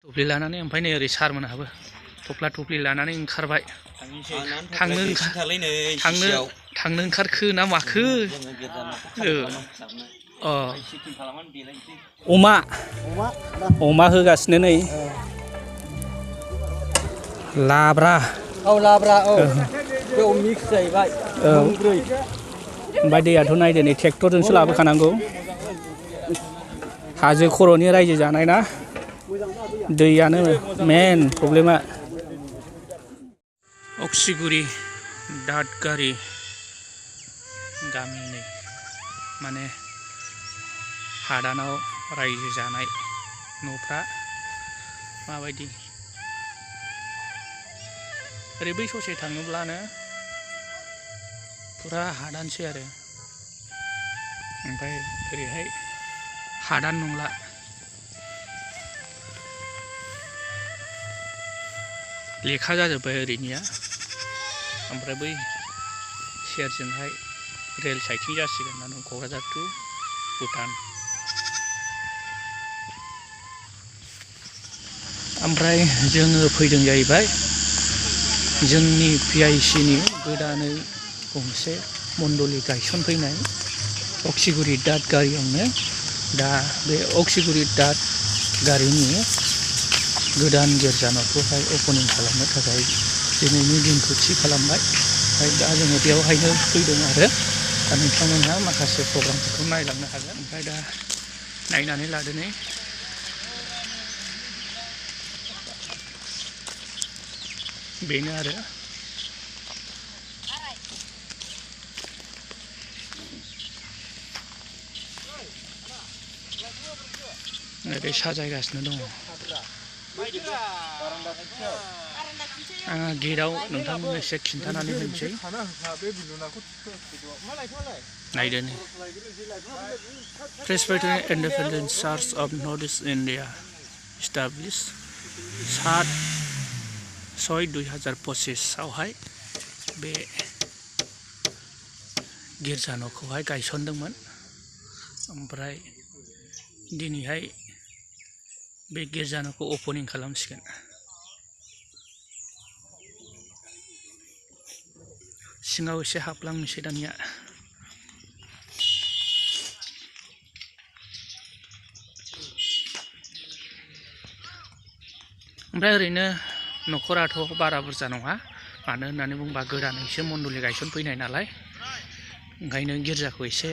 थुफ्लि लानानै ओमफ्राय नै ओरै सारमोनहाबो थफ्ला थुफ्लि लानानै ओंखारबाय थांनो ओंखारखो ना माखो अमा होगासिनो नै लाब्रा बेयाव मिक्स जाहैबाय ओमफ्राय दैयाथ' नायदो नै ट्रेक्टरजोंसो लाबोखानांगौ हाजो खर'नि रायजो जानाय ना दैयानो मेन प्रब्लेमा अक्सिगुरि दादगारि गामिनि माने हादानाव रायजो जानाय न'फ्रा माबायदि ओरै बै ससे थाङोब्लानो फुरा हादानसै आरो ओमफ्राय ओरैहाय हादान नंला लेखा जाजोब्बाय ओरैनिया ओमफ्राय बै सेरजोंहाय रेल साइथिं जासिगोन ना क'क्राझार टु भुटान ओमफ्राय जोङो फैदों जाहैबाय जोंनि PICनि गोदानै गंसे मण्डलि गायसनफैनाय अक्सिगुरि दादगारियावनो दा बे अक्सिगुरि दादगारिनि गोदान गिर्जा न'खौहाय अपेनिं खालामनो थाखाय दिनैनि दिनखौ थि खालामबाय ओमफ्राय दा जोङो बेयावहायनो फैदों आरो दा नोंथांमोनहा माखासे प्रग्रामफोरखौ नायलांनो हागोन ओमफ्राय दा नायनानै लादो नै बेनो आरो ओरै साजायगासिनो दङ आङो गेटआव नोंथांमोननो एसे खिन्थानानै होनोसै नायदो नै Presbyterian independent church of north east India establish 7/6/2025 आवहाय बे गिर्जा न'खौहाय गायसनदोंमोन ओमफ्राय दिनैहाय बे गिर्जा न'खौ अपेनिं खालामसिगोन सिङाव एसे हाबलांनोसै दानिया ओमफ्राय ओरैनो न'खराथ' बारा बुरजा नङा मानो होननानै बुंबा गोदानैसो मण्डलि गायसनफैनाय नालाय ओंखायनो गिर्जाखौ एसे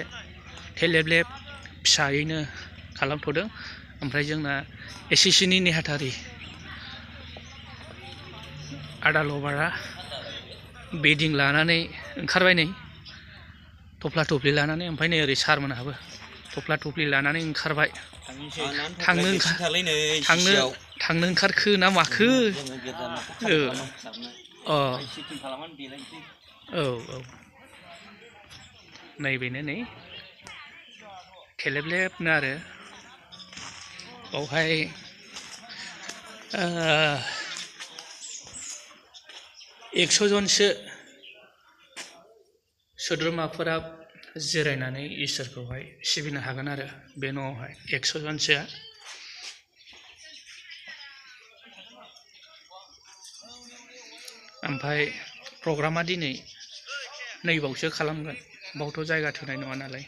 थेलेबलेब फिसायैनो खालामथ'दों ओमफ्राय जोंना SSCनि नेहाथारि आदा लबारा बेदिं लानानै ओंखारबाय नै थफ्ला थुफ्लि लानानै ओमफ्राय नै ओरै सारमोनहाबो थफ्ला थुफ्लि लानानै ओंखारबाय थांनो ओंखारखो ना माखो नैबेनो नै थेलेबलेबनो आरो बावहाय 100 जनसो सोद्रोमाफोरा जिरायनानै इसोरखौहाय सिबिनो हागोन आरो बे न'आवहाय 100 जनसोआ ओमफ्राय प्रग्रामा दिनै नैबावसो खालामगोन बावथ' जायगा थोनाय नङा नालाय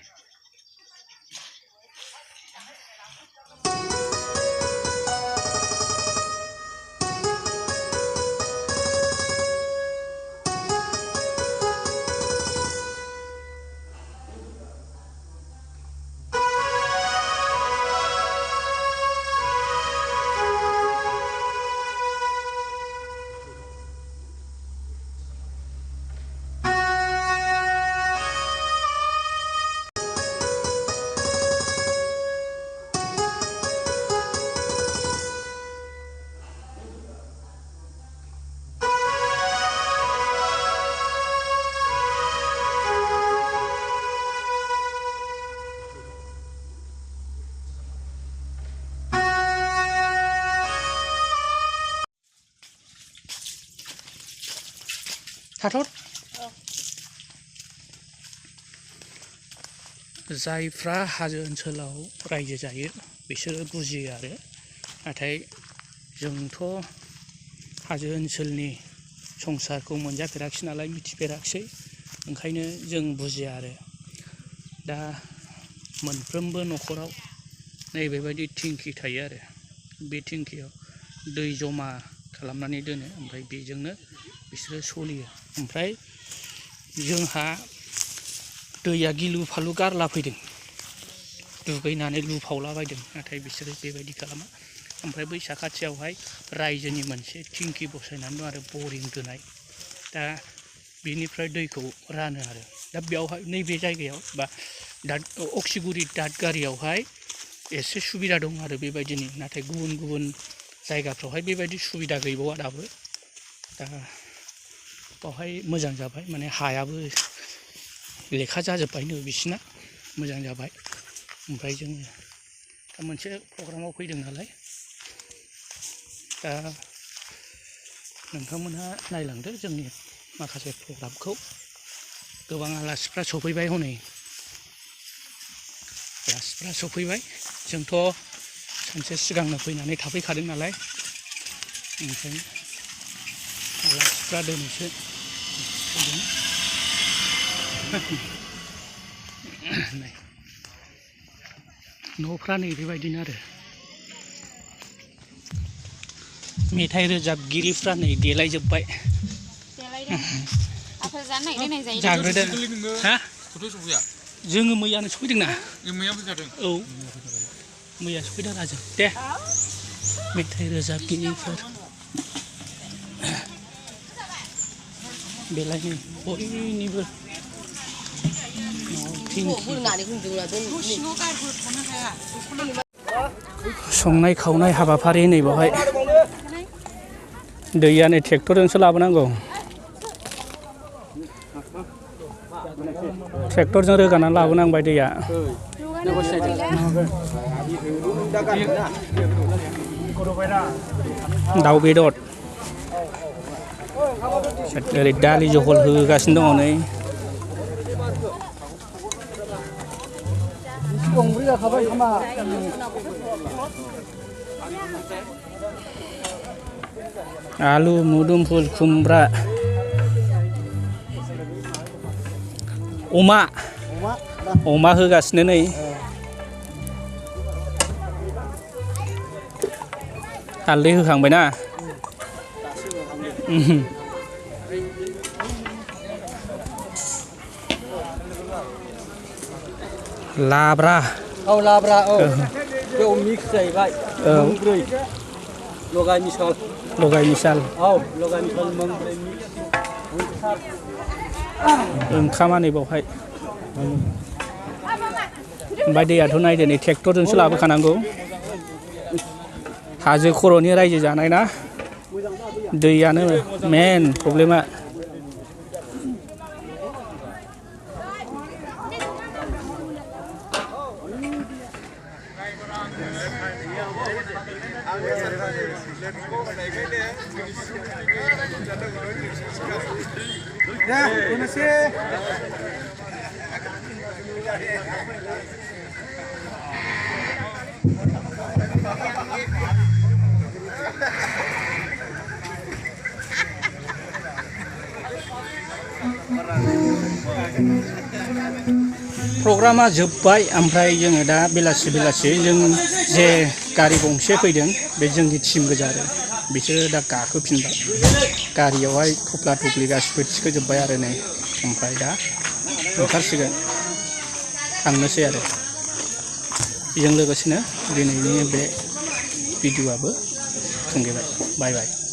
थाथ'र जायफ्रा हाजो ओनसोलाव रायजो जायो बिसोरो बुजियो आरो नाथाय जोंथ' हाजो ओनसोलनि संसारखौ मोनजाफेराखिसै नालाय मिथिफेराखिसै ओंखायनो जों बुजिया आरो दा मोनफ्रोमबो न'खराव नैबेबायदि टेंकि थायो आरो बे टेंकियाव दै जमा खालामनानै दोनो ओमफ्राय बेजोंनो बिसोरो सलियो ओमफ्राय जोंहा दैया गिलु फालु गारला फैदों दुगैनानै लुफावलाबायदों नाथाय बिसोरो बेबायदि खालामा ओमफ्राय बै साखाथियावहाय रायजोनि मोनसे टेंकि बसायनानै दं आरो बरिं दोनाय दा बिनिफ्राय दैखौ रानो आरो दा बेयावहाय नैबे जायगायाव बा अक्सिगुरि दादगारियावहाय एसे सुबिदा दं आरो बेबायदिनि नाथाय गुबुन गुबुन जायगाफ्रावहाय बेबायदि सुबिदा गैबावा दाबो दा बावहाय मोजां जाबाय माने हायाबो लेखा जाजोब्बायनो बिसिना मोजां जाबाय ओमफ्राय जोङो दा मोनसे प्रग्रामाव फैदों नालाय दा नोंथांमोनहा नायलांदो जोंनि माखासे प्रग्रामखौ गोबां आलासिफ्रा सफैबाय हनै आलासिफ्रा सफैबाय जोंथ' सानसे सिगांनो फैनानै थाफैखादों नालाय ओंखायनो आलासिफ्रा दिनैसो फैदों न'फ्रा नै बेबायदिनो आरो मेथाइ रोजाबगिरिफ्रा नै देलायजोब्बाय जाग्रोदों हा जोङो मैयानो सफैदोंना मैया फैखादों औ मैया सफैदों राजों दे मेथाइ रोजाबगिरिफोर बेलायनि बयनिबो संनाय खावनाय हाबाफारि नै बेवहाय दैया नै ट्रेक्टरजोंसो लाबोनांगौ ट्रेक्टरजों रोगानानै लाबोनांबाय दैया दाउ बेदर ओरै दालि जहल होगासिनो दङ नै आलु मुदुमफुल खुमब्रा अमा होगासिनो नै हालदै होखांबायना लाब्रा लाब्रा बेयाव मिक्स जाहैबाय मोनब्रै लगाय मिसाल मोनब्रै ओंखामा नै बावहाय ओमफ्राय दैयाथ' नायदो नै ट्रेक्टरजोंसो लाबोखानांगौ हाजो खर'नि रायजो जानाय ना दैयानो मेन प्रब्लेमा प्रग्रामा जोब्बाय ओमफ्राय जोङो दा बेलासि जों जे गारि गंसे फैदों बे जोंनि टिम गोजा आरो बिसोरो दा गाखोफिनबाय गारियावहाय थफ्ला थफ्लि गासिबो थिखोजोब्बाय आरो नै ओमफ्राय दा ओंखारसिगोन थांनोसै आरो बेजों लोगोसेनो दिनैनि बे भिडिअ'आबो थुंगेबाय बाय बाय।